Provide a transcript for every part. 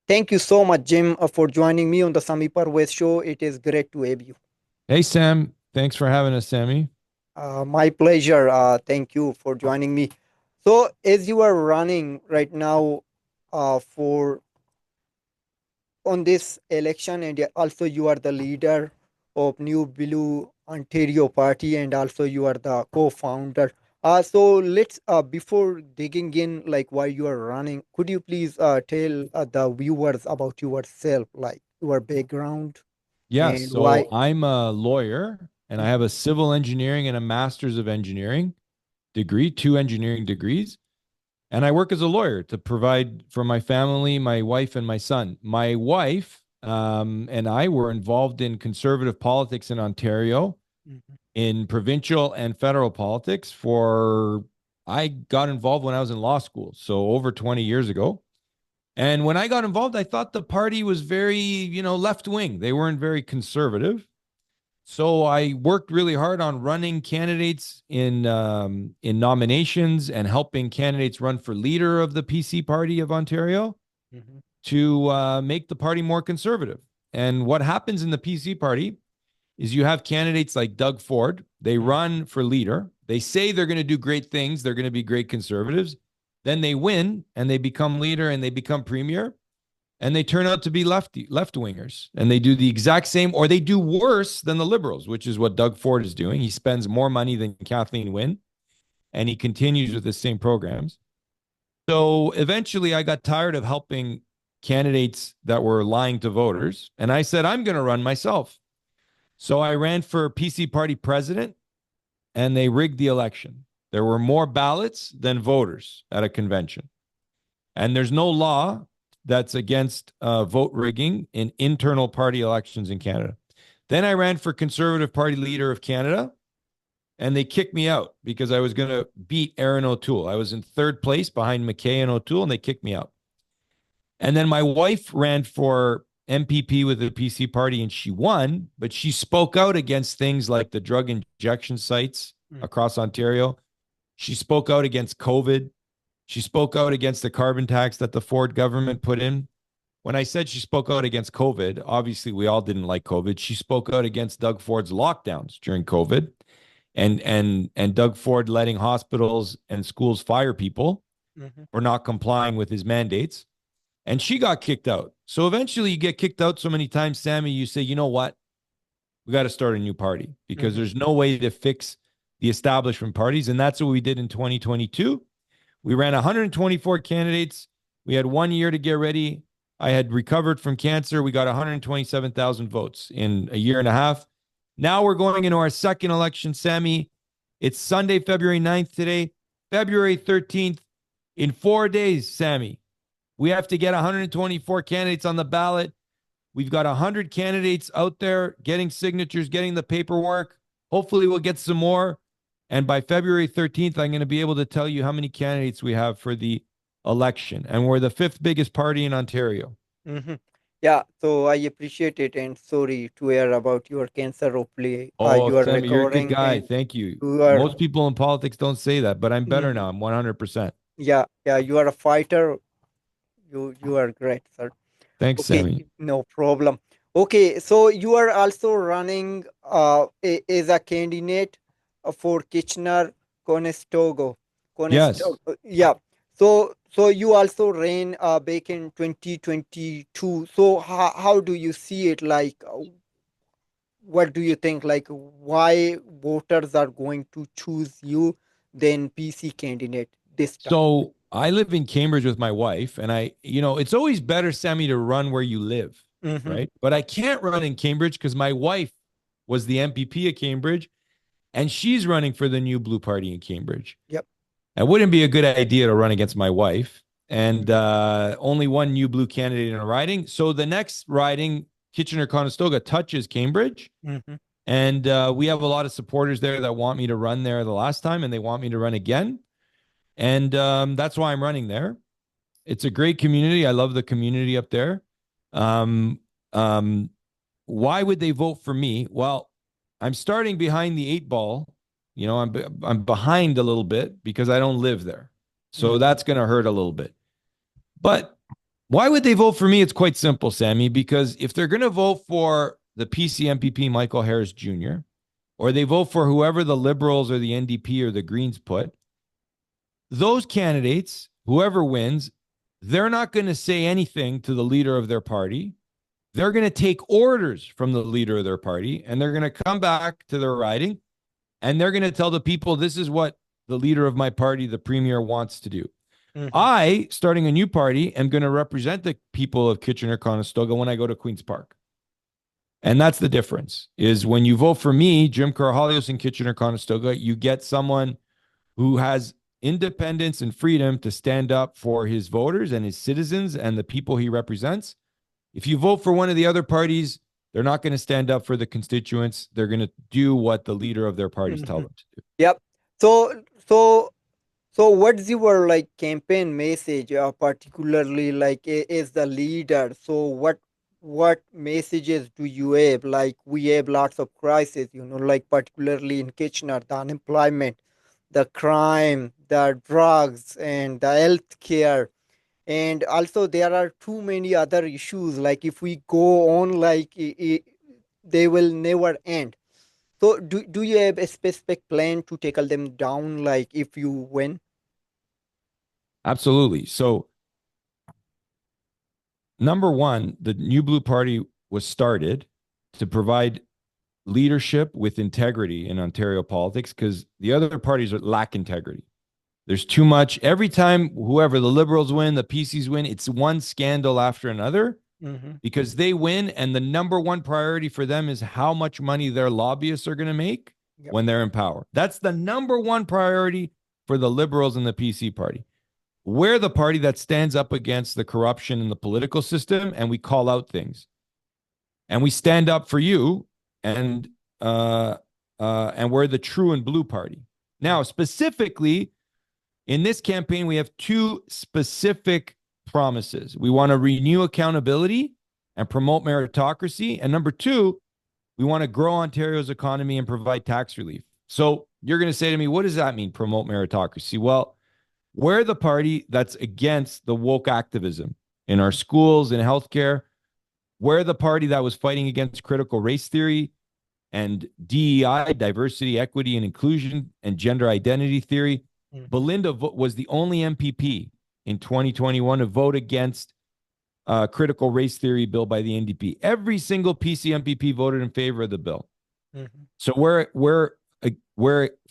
Thank you so much, Jim, for joining me on the Sami Parvez show. It is great to have you. Hey, Sam. Thanks for having us, Sammy. My pleasure. Thank you for joining me. So, as you are running right now for on this election, and also you are the leader of New Blue Ontario Party, and also you are the co-founder. So let's before digging in, like why you are running, could you please tell the viewers about yourself, like your background Yes. and why? So I'm a lawyer and I have a civil engineering and a master's of engineering degree, two engineering degrees. And I work as a lawyer to provide for my family, my wife, and my son. My wife and I were involved in conservative politics in Ontario, Mhm. in provincial and federal politics I got involved when I was in law school. So over 20 years ago. And when I got involved, I thought the party was very, left wing. They weren't very conservative. So I worked really hard on running candidates in nominations and helping candidates run for leader of the PC Party of Ontario Mhm. to make the party more conservative. And what happens in the PC Party is you have candidates like Doug Ford. They Mhm. run for leader. They say they're going to do great things. They're going to be great conservatives. Then they win and they become leader and they become premier and they turn out to be left wingers and they do the exact same or they do worse than the liberals, which is what Doug Ford is doing. He spends more money than Kathleen Wynne and he continues with the same programs. So eventually I got tired of helping candidates that were lying to voters and I said I'm going to run myself. So I ran for PC party president and they rigged the election. There were more ballots than voters at a convention. And there's no law that's against vote rigging in internal party elections in Canada. Then I ran for Conservative Party leader of Canada, and they kicked me out because I was going to beat Aaron O'Toole. I was in third place behind McKay and O'Toole, and they kicked me out. And then my wife ran for MPP with the PC party, and she won, but she spoke out against things like the drug injection sites Mhm. across Ontario. She spoke out against COVID. She spoke out against the carbon tax that the Ford government put in. When I said she spoke out against COVID, obviously we all didn't like COVID. She spoke out against Doug Ford's lockdowns during COVID and Doug Ford letting hospitals and schools fire people Mhm. for not complying with his mandates. And she got kicked out. So eventually you get kicked out so many times, Sammy, you say, you know what? We got to start a new party because Mhm. there's no way to fix the establishment parties. And that's what we did in 2022. We ran 124 candidates. We had 1 year to get ready. I had recovered from cancer. We got 127,000 votes in a year and a half. Now we're going into our second election, Sammy. It's Sunday, February 9th today, February 13th. In 4 days, Sammy, we have to get 124 candidates on the ballot. We've got 100 candidates out there getting signatures, getting the paperwork. Hopefully, we'll get some more. And by February 13th, I'm going to be able to tell you how many candidates we have for the election. And we're the fifth biggest party in Ontario. Mhm. Yeah, so I appreciate it and sorry to hear about your cancer. Hopefully, Oh, you are Sammy, you're a good recovering guy. and Thank you. you are. Most people in politics don't say that, but I'm better Mhm. now. I'm 100%. Yeah, yeah, you are a fighter. You are great, sir. Thanks, Okay, Sammy. no problem. Okay, so you are also running as a candidate for Kitchener Conestoga. Yes. Conestoga, yeah. So you also ran back in 2022. So how do you see it? Like, what do you think? Like, why voters are going to choose you than PC candidate this time? So I live in Cambridge with my wife, and it's always better, Sammy, to run where you live, Mm-hmm. right? But I can't run in Cambridge because my wife was the MPP of Cambridge, and she's running for the new Blue Party in Cambridge. Yep. It wouldn't be a good idea to run against my wife, and Mm-hmm. only one new Blue candidate in a riding. So the next riding, Kitchener Conestoga, touches Cambridge. Mm-hmm. And we have a lot of supporters there that want me to run there the last time, and they want me to run again. And that's why I'm running there. It's a great community. I love the community up there. Um, um, why would they vote for me? Well, I'm starting behind the eight ball. I'm behind a little bit because I don't live there, so Mm-hmm. that's going to hurt a little bit. But Why would they vote for me? It's quite simple, Sammy, because if they're going to vote for the PC MPP, Michael Harris Jr., or they vote for whoever the Liberals or the NDP or the Greens put, those candidates, whoever wins, they're not going to say anything to the leader of their party. They're going to take orders from the leader of their party, and they're going to come back to their riding, and they're going to tell the people, this is what the leader of my party, the premier, wants to do. Mm-hmm. I, starting a new party, am going to represent the people of Kitchener-Conestoga when I go to Queen's Park. And that's the difference, is when you vote for me, Jim Karahalios in Kitchener-Conestoga, you get someone who has independence and freedom to stand up for his voters and his citizens and the people he represents. If you vote for one of the other parties, they're not going to stand up for the constituents. They're going to do what the leader of their parties tell Mm-hmm. them to do. Yep. So so so what's your like campaign message, particularly like as the leader? So what messages do you have? Like we have lots of crises, like particularly in Kitchener, the unemployment, the crime, the drugs, and the health care. And also there are too many other issues. Like if we go on, like they will never end. So do you have a specific plan to tackle them down, like if you win? Absolutely. So, number one, the New Blue Party was started to provide leadership with integrity in Ontario politics because the other parties lack integrity. There's too much. Every time whoever the Liberals win, the PCs win, it's one scandal after another Mm-hmm. because they win. And the number one priority for them is how much money their lobbyists are going to make Yep. when they're in power. That's the number one priority for the Liberals and the PC party. We're the party that stands up against the corruption in the political system and we call out things. And we stand up for you and we're the true and blue party. Now, specifically, in this campaign, we have two specific promises. We want to renew accountability and promote meritocracy. And number two, we want to grow Ontario's economy and provide tax relief. So you're going to say to me, what does that mean, promote meritocracy? Well, we're the party that's against the woke activism in our schools and healthcare. We're the party that was fighting against critical race theory and DEI, diversity, equity, and inclusion, and gender identity theory. Mm-hmm. Belinda was the only MPP in 2021 to vote against critical race theory bill by the NDP. Every single PC MPP voted in favor of the bill. Mm-hmm. So we're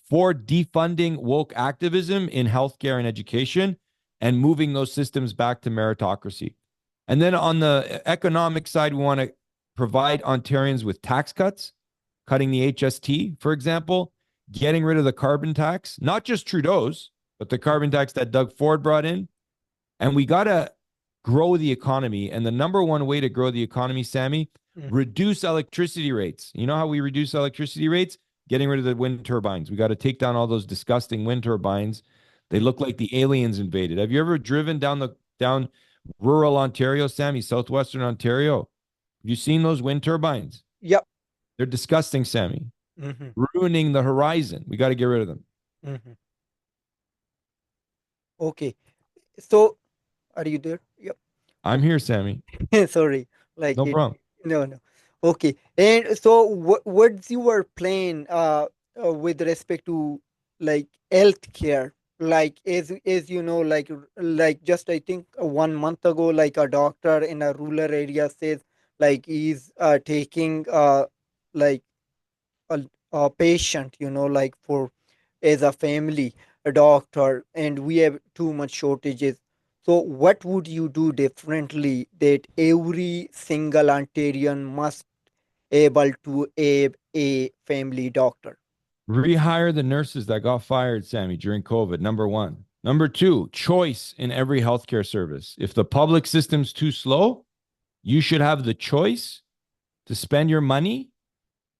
for defunding woke activism in healthcare and education and moving those systems back to meritocracy. And then on the economic side, we want to provide Ontarians with tax cuts, cutting the HST, for example, getting rid of the carbon tax, not just Trudeau's, but the carbon tax that Doug Ford brought in. And we got to grow the economy. And the number one way to grow the economy, Sammy, reduce electricity rates. You know how we reduce electricity rates? Getting rid of the wind turbines. We got to take down all those disgusting wind turbines. They look like the aliens invaded. Have you ever driven down rural Ontario, Sammy, southwestern Ontario? Have you seen those wind turbines? Yep. They're disgusting, Sammy. Mm-hmm. Ruining the horizon. We got to get rid of them. Mm-hmm. Okay. So are you there? Yep. I'm here, Sammy. Sorry. Like No it. problem. No. Okay. And so what's your plan with respect to like healthcare? Like as you know, like just I think 1 month ago, like a doctor in a rural area says like he's taking like a patient, like for as a family, a doctor, and we have too much shortages. So what would you do differently that every single Ontarian must able to have a family doctor? Rehire the nurses that got fired, Sammy, during COVID. Number one. Number two, choice in every healthcare service. If the public system's too slow, you should have the choice to spend your money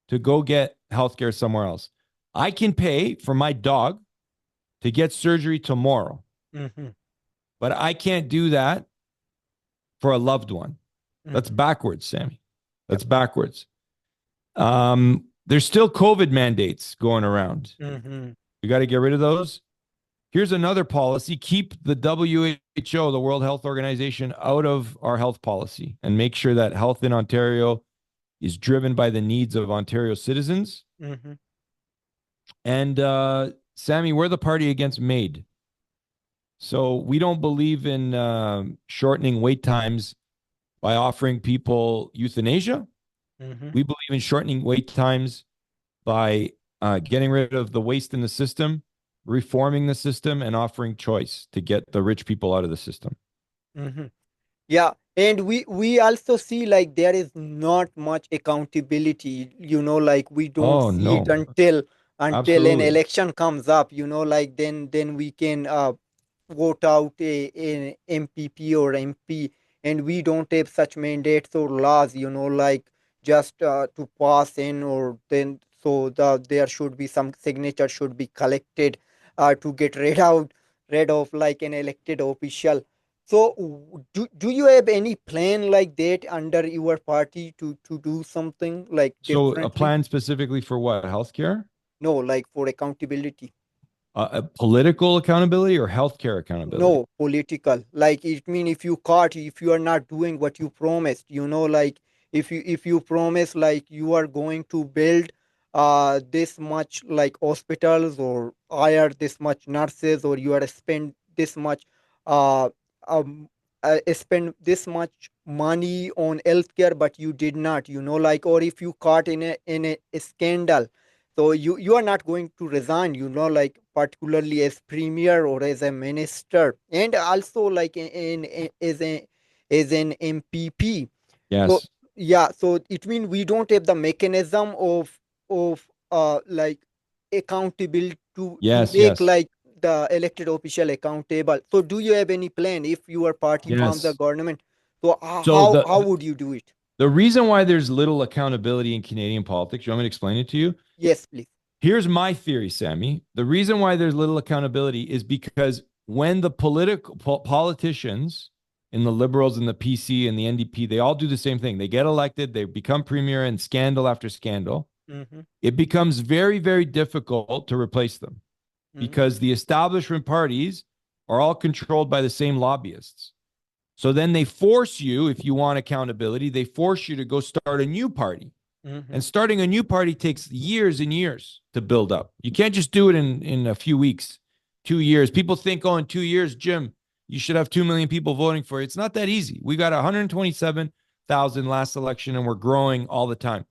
to go get healthcare somewhere else. I can pay for my dog to get surgery tomorrow, Mm-hmm. but I can't do that for a loved one. That's Mm-hmm. backwards, Sammy. Yep. That's backwards. There's still COVID mandates going around. Mm-hmm. We got to get rid of those. Here's another policy: keep the WHO, the World Health Organization, out of our health policy, and make sure that health in Ontario is driven by the needs of Ontario citizens. Mm-hmm. And Sami, we're the party against MAID. So we don't believe in shortening wait times by offering people euthanasia. Mm-hmm. We believe in shortening wait times by getting rid of the waste in the system, reforming the system, and offering choice to get the rich people out of the system. Mm-hmm. Yeah, and we also see like there is not much accountability, like we don't Oh, see it no, until an absolutely. election comes up, like then we can vote out a MPP or MP, and we don't have such mandates or laws, like just to pass in, or then so there should be some signature should be collected to get rid of like an elected official. So, do you have any plan like that under your party to do something like So a differently? plan specifically for what? Healthcare? No, like for accountability. Political accountability or healthcare accountability? No, political. Like it mean if you are not doing what you promised, like if you promise like you are going to build this much like hospitals or hire this much nurses, or you are spend this much uh um spend this much money on healthcare, but you did not, like, or if you caught in a scandal, so you are not going to resign, like particularly as premier or as a minister, and also like as an MPP. So Yes. yeah, so it means we don't have the mechanism of like accountable to Yes. make Yes. like the elected official accountable. So do you have any plan if your party forms a Yes. government? So So how would you do it? the reason why there's little accountability in Canadian politics, you want me to explain it to you? Yes, please. Here's my theory, Sami. The reason why there's little accountability is because when the politicians in the Liberals and the PC and the NDP, they all do the same thing. They get elected, they become premier, and scandal after scandal. Mm-hmm, It becomes very, very difficult to replace them mm-hmm, because the establishment parties are all controlled by the same lobbyists. So then they force you, if you want accountability, they force you to go start a new party. mm-hmm. And starting a new party takes years and years to build up. You can't just do it in a few weeks, 2 years. People think, oh, in 2 years, Jim, you should have 2 million people voting for you. It's not that easy. We got 127,000 last election, and we're growing all the time.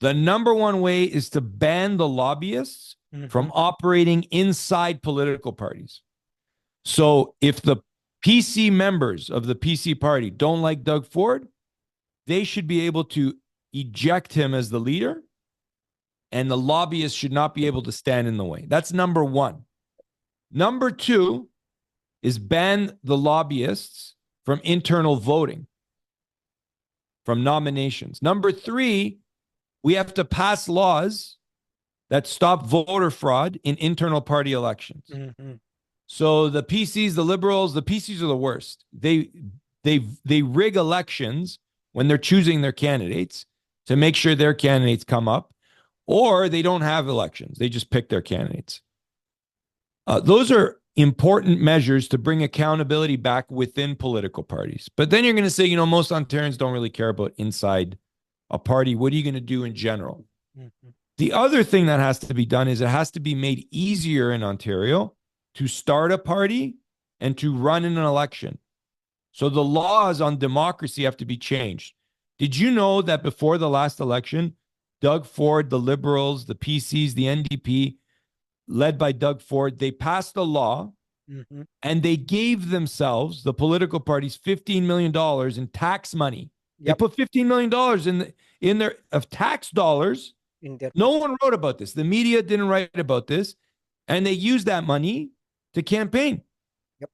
The number one way is to ban the lobbyists Mm-hmm. from operating inside political parties. So if the PC members of the PC party don't like Doug Ford, they should be able to eject him as the leader, and the lobbyists should not be able to stand in the way. That's number one. Number two is ban the lobbyists from internal voting, from nominations. Number three, we have to pass laws that stop voter fraud in internal party elections. Mm-hmm. So the PCs, the Liberals, the PCs are the worst. They rig elections when they're choosing their candidates to make sure their candidates come up, or they don't have elections. They just pick their candidates. Those are important measures to bring accountability back within political parties. But then you're going to say, most Ontarians don't really care about inside a party. What are you going to do in general? Mm-hmm. The other thing that has to be done is it has to be made easier in Ontario to start a party and to run in an election. So the laws on democracy have to be changed. Did you know that before the last election, Doug Ford, the Liberals, the PCs, the NDP, led by Doug Ford, they passed a law Mm-hmm. and they gave themselves, the political parties, $15 million in tax money. They Yep. put $15 million in their of tax dollars. In their No pocket. one wrote about this. The media didn't write about this. And they used that money to campaign. Yep.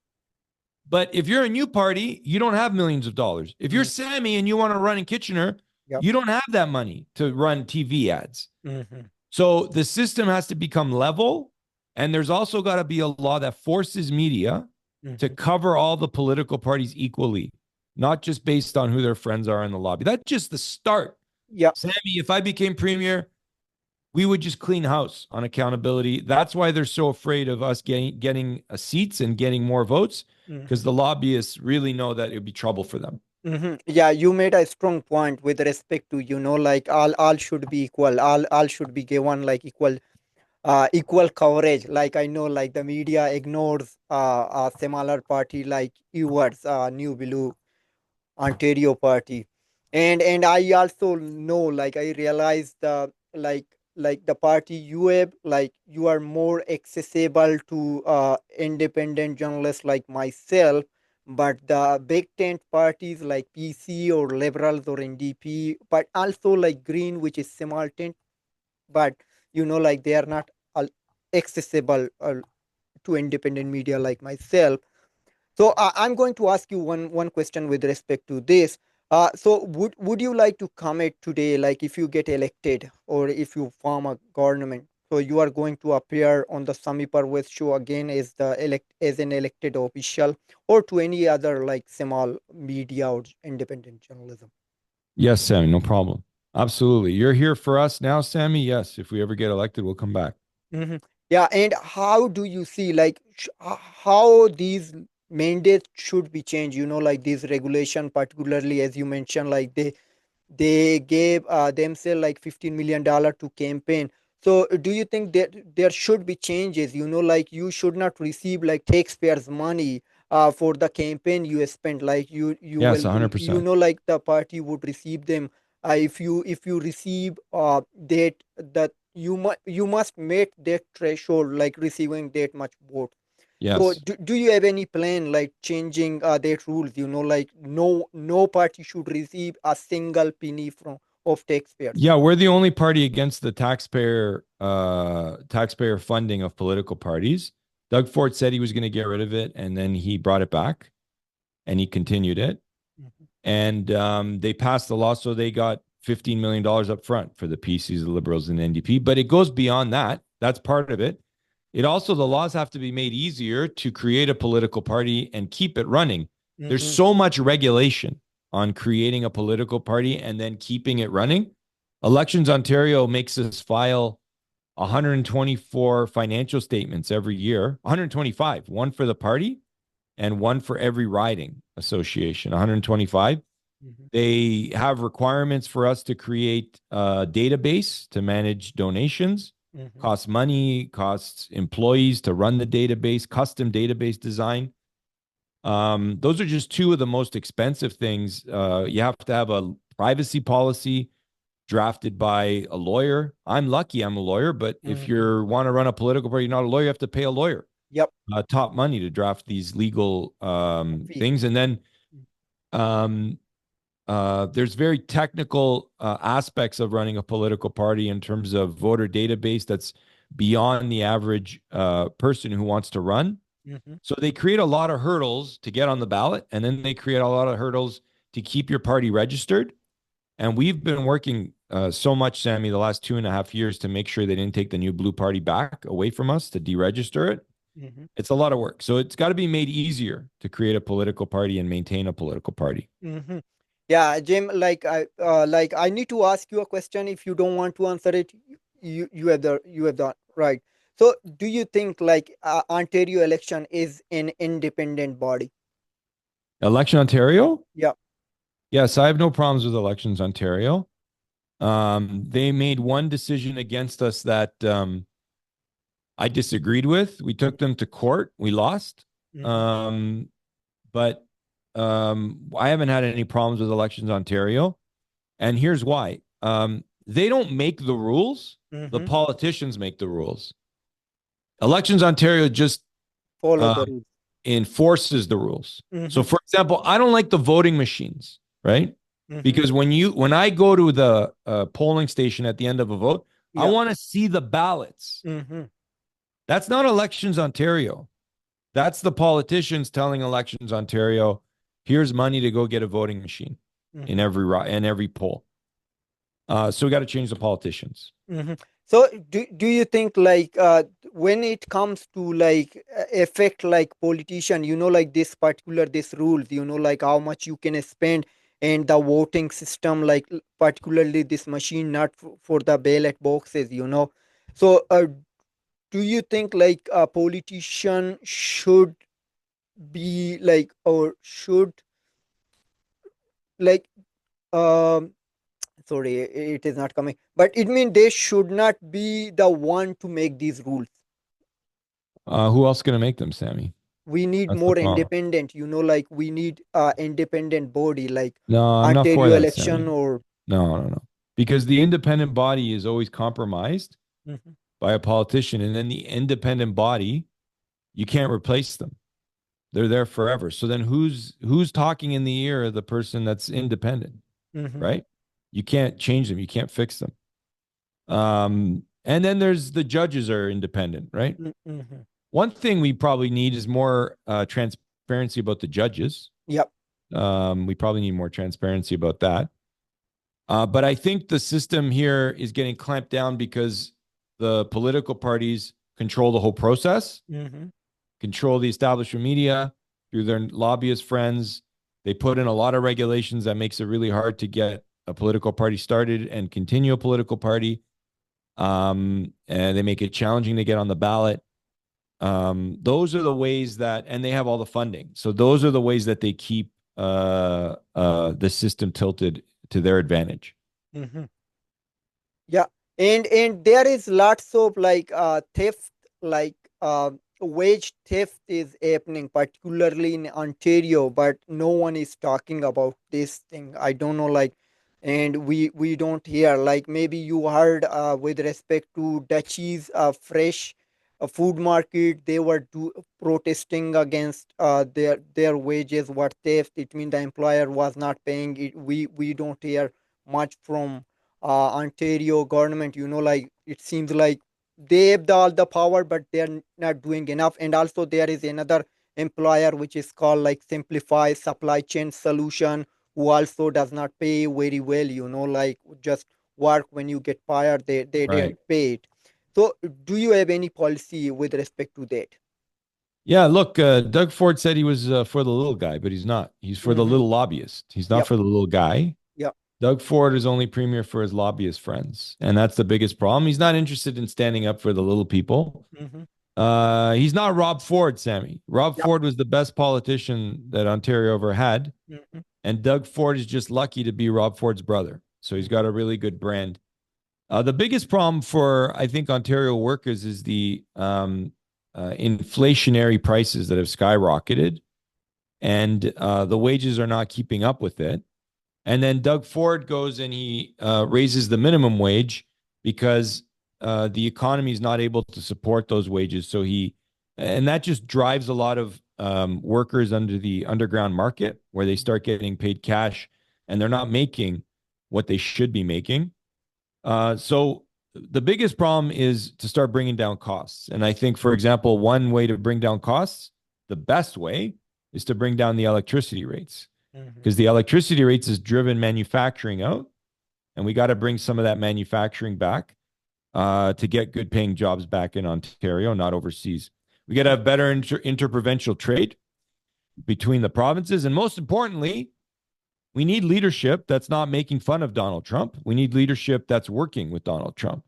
But if you're a new party, you don't have millions of dollars. If you're Mm-hmm. Sami and you want to run in Kitchener, Yep. you don't have that money to run TV ads. Mm-hmm. So the system has to become level. And there's also got to be a law that forces media to Mm-hmm. cover all the political parties equally, not just based on who their friends are in the lobby. That's just the start. Yep. Sami, if I became premier, we would just clean house on accountability. That's why they're so afraid of us getting seats and getting more votes, because the lobbyists really know that it would be trouble for them. Yeah, you made a strong point with respect to, like all should be equal, all should be given like equal coverage. Like I know, like the media ignores a similar party like yours, New Blue Ontario party, and I also know, like I realized like the party you have, like you are more accessible to independent journalists like myself, but the big tent parties like PC or Liberals or NDP, but also like Green, which is small tent, but like they are not accessible to independent media like myself. So I'm going to ask you one question with respect to this. So would you like to comment today, like if you get elected or if you form a government, so you are going to appear on the Sami Parvez show again as as an elected official, or to any other like small media or independent journalism? Yes, Sammy, no problem. Absolutely. You're here for us now, Sammy. Yes, if we ever get elected, we'll come back. hmm Yeah, and how do you see like how these mandates should be changed? Like this regulation, particularly as you mentioned, like they gave themselves like $15 million to campaign. So do you think that there should be changes? Like you should not receive like taxpayers' money for the campaign you spent. Like you Yes, will, 100%. like the party would receive them. If you receive that you must meet that threshold, like receiving that much vote. So Yes. do you have any plan like changing that rules? Like no party should receive a single penny from of taxpayers. Yeah, we're the only party against the taxpayer funding of political parties. Doug Ford said he was going to get rid of it, and then he brought it back and he continued it. Mhm, And they passed the law, so they got $15 million up front for the PCs, the Liberals, and the NDP. But it goes beyond that. That's part of it. It also, the laws have to be made easier to create a political party and keep it running. There's mhm, so much regulation on creating a political party and then keeping it running. Elections Ontario makes us file 124 financial statements every year, 125, one for the party and one for every riding association, 125. mhm, They have requirements for us to create a database to manage donations. mhm, Costs money, costs employees to run the database, custom database design. Those are just two of the most expensive things. You have to have a privacy policy drafted by a lawyer. I'm lucky I'm a lawyer, but if mhm. you want to run a political party, you're not a lawyer, you have to pay a lawyer Yep. top money to draft these legal Fee. things. And then um, there's very technical aspects of running a political party in terms of voter database that's beyond the average person who wants to run. Mhm, So they create a lot of hurdles to get on the ballot, and then they create a lot of hurdles to keep your party registered. And we've been working so much, Sammy, the last 2.5 years to make sure they didn't take the New Blue Party back away from us to deregister it. mhm, It's a lot of work. So it's got to be made easier to create a political party and maintain a political party. mhm. Yeah, Jim. Like I need to ask you a question. If you don't want to answer it, you have the right. So, do you think like Ontario election is an independent body? Election Ontario? Yeah. Yes, I have no problems with Elections Ontario. They made one decision against us that I disagreed with. We took them to court. We lost. Mhm, Um, but I haven't had any problems with Elections Ontario. And here's why. They don't make the rules. The mhm. politicians make the rules. Elections Ontario just Follow uh, the rules. enforces the rules. So, Mhm, for example, I don't like the voting machines, right? mhm. Because when I go to the polling station at the end of a vote, I Yeah. want to see the ballots. Mhm, That's not Elections Ontario. That's the politicians telling Elections Ontario, here's money to go get a voting machine mhm, in every poll. So we got to change the politicians. mhm. So do you think like when it comes to like affect like politician, like this rules, like how much you can spend and the voting system, like particularly this machine, not for the ballot boxes, So do you think like a politician should be like, or should like, um sorry, it is not coming, but it means they should not be the one to make these rules. Who else going to make them, Sammy? We need That's the more problem. independent, like we need independent body like No, I'm not for Ontario that, election Sammy. or. No, no, no. Because the independent body is always compromised Mhm, by a politician, and then the independent body, you can't replace them. They're there forever. So then who's talking in the ear of the person that's independent, mhm, right? You can't change them. You can't fix them. And then there's the judges are independent, right? mhm. One thing we probably need is more transparency about the judges. Yep. We probably need more transparency about that. But I think the system here is getting clamped down because the political parties control the whole process, Mhm, control the establishment media through their lobbyist friends. They put in a lot of regulations that makes it really hard to get a political party started and continue a political party. And they make it challenging to get on the ballot. Those are the ways that, and they have all the funding. So those are the ways that they keep the system tilted to their advantage. mhm. Yeah, and there is lots of like theft, like wage theft is happening, particularly in Ontario, but no one is talking about this thing. I don't know, like, and we don't hear. Like maybe you heard with respect to Dutchie's fresh food market, they were protesting against their wages were theft. It means the employer was not paying it. We don't hear much from Ontario government. Like it seems like they have all the power, but they are not doing enough. And also there is another employer which is called like Simplify Supply Chain Solution, who also does not pay very well. Like just work, when you get fired, they Right. didn't pay it. So do you have any policy with respect to that? Yeah, look, Doug Ford said he was for the little guy, but he's not. He's for the Mm-hmm. little lobbyist. He's not Yep. for the little guy. Yep. Doug Ford is only premier for his lobbyist friends, and that's the biggest problem. He's not interested in standing up for the little people. Mm-hmm. He's not Rob Ford, Sammy. Rob Yep. Ford was the best politician that Ontario ever had, Mm-hmm. and Doug Ford is just lucky to be Rob Ford's brother. So he's got a really good brand. The biggest problem for, I think, Ontario workers is the inflationary prices that have skyrocketed, and the wages are not keeping up with it. And then Doug Ford goes and he raises the minimum wage because the economy is not able to support those wages. And that just drives a lot of workers under the underground market where they start getting paid cash and they're not making what they should be making. So the biggest problem is to start bringing down costs. And I think, for example, one way to bring down costs, the best way is to bring down the electricity rates Mm-hmm. because the electricity rates has driven manufacturing out. And we got to bring some of that manufacturing back to get good paying jobs back in Ontario, not overseas. We got to have better interprovincial trade between the provinces. And most importantly, we need leadership that's not making fun of Donald Trump. We need leadership that's working with Donald Trump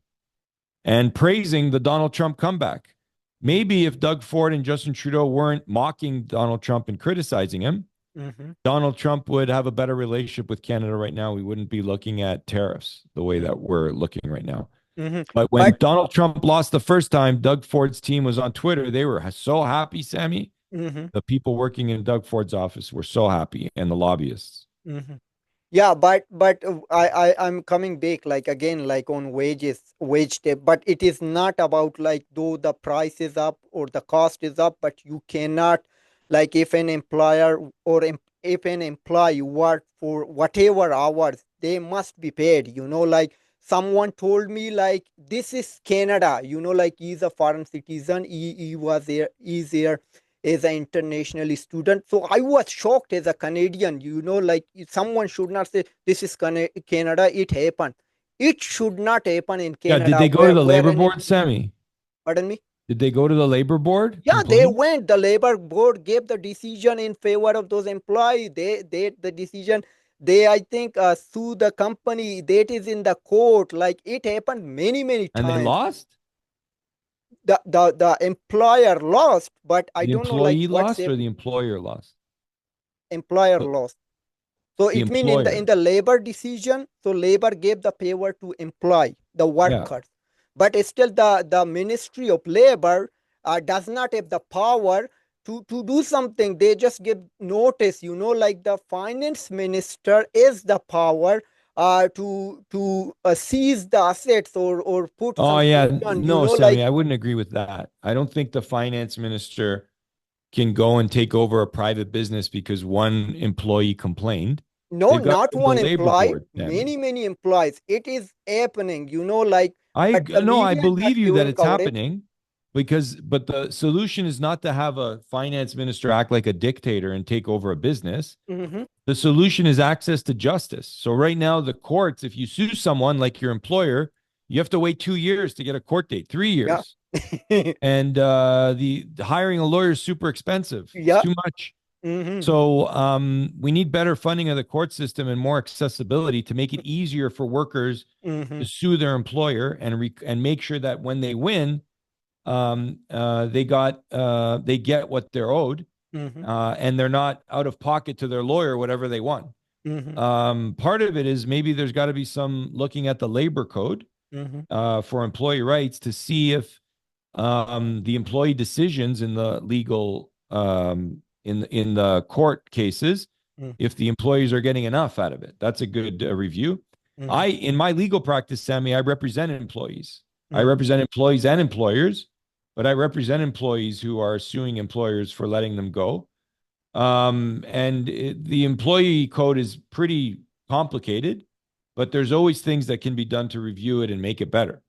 and praising the Donald Trump comeback. Maybe if Doug Ford and Justin Trudeau weren't mocking Donald Trump and criticizing him, Mm-hmm. Donald Trump would have a better relationship with Canada right now. We wouldn't be looking at tariffs the way that we're looking right now. Mm-hmm. But when But Donald Trump lost the first time, Doug Ford's team was on Twitter. They were so happy, Sammy. mm-hmm. The people working in Doug Ford's office were so happy, and the lobbyists. Mm-hmm. Yeah, but I'm coming back like again like on wage tip, but it is not about like though the price is up or the cost is up, but you cannot, like if an employer or if an employee work for whatever hours, they must be paid. Like someone told me like this is Canada. Like he's a foreign citizen. He was there. He's there as an international student. So I was shocked as a Canadian. Like someone should not say this is Canada. It happened. It should not happen in Yeah, did Canada they go to the where labor an. board, Sammy? Pardon me. Did they go to the labor board Yeah, they complain? went. The labor board gave the decision in favor of those employees. They the decision. they, I think, sue the company that is in the court. Like it happened many And they times. lost? The employer lost, but I The don't know like employee what's lost or happened. the employer lost? Employer The, lost. So the it means in employer. the labor decision, so labor gave the power to employ the Yeah. workers, but still the Ministry of Labor does not have the power to do something. They just give notice. Like the finance minister is the power to seize the assets or put Oh, some yeah. sanction. No, Sami, Like I wouldn't agree with that. I don't think the finance minister can go and take over a private business because one employee complained. no, They've got to not go to the one labor employee, board, Sami. many employees. It is happening. Like but the No, I media is not believe you that giving it's coverage. happening but the solution is not to have a finance minister act like a dictator and take over a business. Hmm. The solution is access to justice. So right now, the courts, if you sue someone like your employer, you have to wait 2 years to get a court date, three Yeah. years. And the hiring a lawyer is super expensive. It's Yeah. too much. Hmm. So we need better funding of the court system and more accessibility to make it easier for workers Hmm. to sue their employer and make sure that when they win, they get what they're owed, Hmm. and they're not out of pocket to their lawyer whatever they won. Hmm. Part of it is maybe there's got to be some looking at the labor code Hmm. for employee rights to see if the employee decisions in the legal in the court cases, if the employees are getting enough out of it. That's a good review. Hmm. I in my legal practice, Sami, I represent employees. I Hmm. represent employees and employers, but I represent employees who are suing employers for letting them go. The employee code is pretty complicated, but there's always things that can be done to review it and make it better.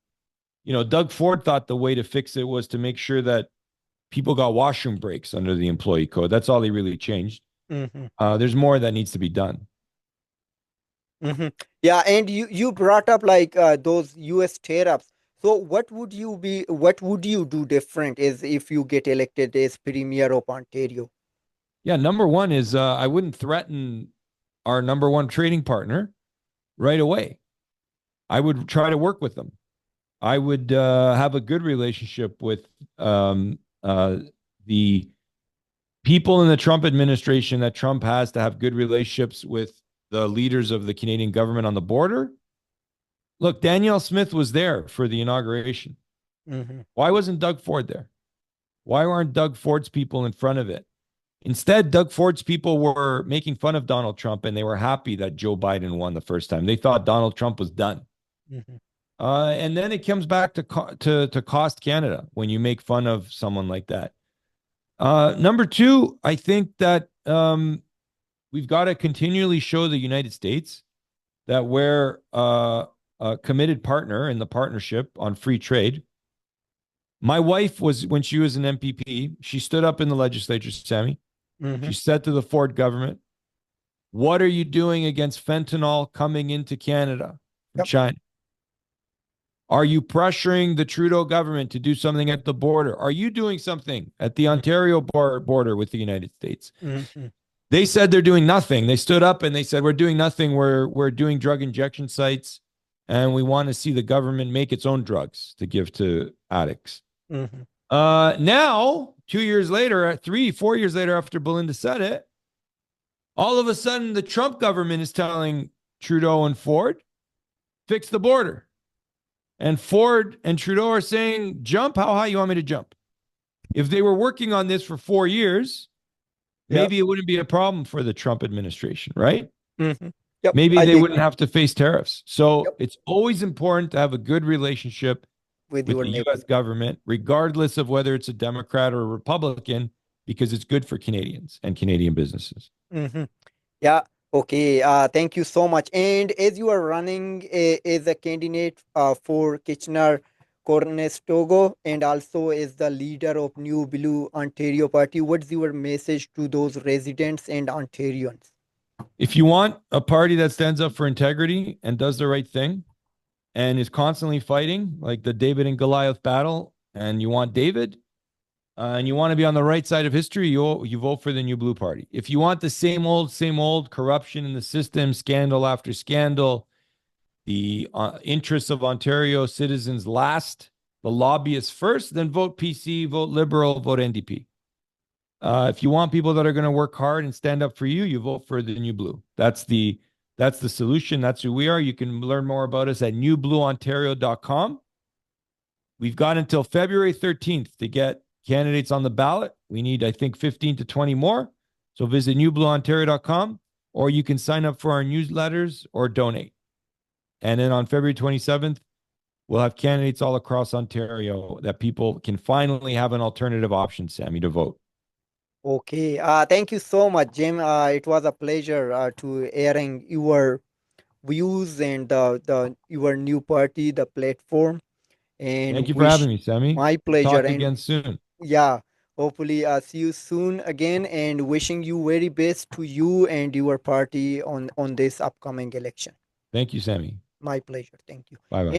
Doug Ford thought the way to fix it was to make sure that people got washroom breaks under the employee code. That's all he really changed. Hmm. There's more that needs to be done. Hmm. Yeah, and you brought up like those US tariffs. So what would you do different is if you get elected as premier of Ontario? Yeah, number one is I wouldn't threaten our number one trading partner right away. I would try to work with them. I would have a good relationship with the people in the Trump administration that Trump has to have good relationships with the leaders of the Canadian government on the border. Look, Danielle Smith was there for the inauguration. Hmm. Why wasn't Doug Ford there? Why aren't Doug Ford's people in front of it? Instead, Doug Ford's people were making fun of Donald Trump and they were happy that Joe Biden won the first time. They thought Donald Trump was done. Hmm. And then it comes back to cost Canada when you make fun of someone like that. Number two, I think that we've got to continually show the United States that we're a committed partner in the partnership on free trade. My wife was, when she was an MPP, she stood up in the legislature, Sami. Hmm. She said to the Ford government, "What are you doing against fentanyl coming into Canada from Yep. China? Are you pressuring the Trudeau government to do something at the border? Are you doing something at the Ontario border with the United States?" Hmm. They said they're doing nothing. They stood up and they said, "We're doing nothing. We're doing drug injection sites, and we want to see the government make its own drugs to give to addicts." Hmm. Now, 2 years later, 3, 4 years later, after Belinda said it, all of a sudden the Trump government is telling Trudeau and Ford, fix the border. And Ford and Trudeau are saying, jump. How high you want me to jump? If they were working on this for 4 years, Yep. maybe it wouldn't be a problem for the Trump administration, right? Hmm. Yep. Maybe I they agree. wouldn't have to face tariffs. So Yep. it's always important to have a good relationship With with your the neighbor. US government, regardless of whether it's a Democrat or a Republican, because it's good for Canadians and Canadian businesses. Hmm. Yeah. Okay. Thank you so much. And as you are running as a candidate for Kitchener Conestoga and also as the leader of New Blue Ontario Party, what's your message to those residents and Ontarians? If you want a party that stands up for integrity and does the right thing and is constantly fighting, like the David and Goliath battle, and you want David, and you want to be on the right side of history, you vote for the New Blue Party. If you want the same old corruption in the system, scandal after scandal, the interests of Ontario citizens last, the lobbyists first, then vote PC, vote Liberal, vote NDP. If you want people that are going to work hard and stand up for you, you vote for the New Blue. That's the solution. That's who we are. You can learn more about us at newblueontario.com. We've got until February 13th to get candidates on the ballot. We need, I think, 15 to 20 more. So visit newblueontario.com, or you can sign up for our newsletters or donate. And then on February 27th, we'll have candidates all across Ontario that people can finally have an alternative option, Sami, to vote. Okay. Thank you so much, Jim. It was a pleasure to airing your views and the your new party, the platform, Thank and you for wish having me, Sami. my We'll pleasure. talk And again soon. yeah, hopefully see you soon again, and wishing you very best to you and your party on this upcoming election. Thank you, Sami. My pleasure. Thank you. Bye bye.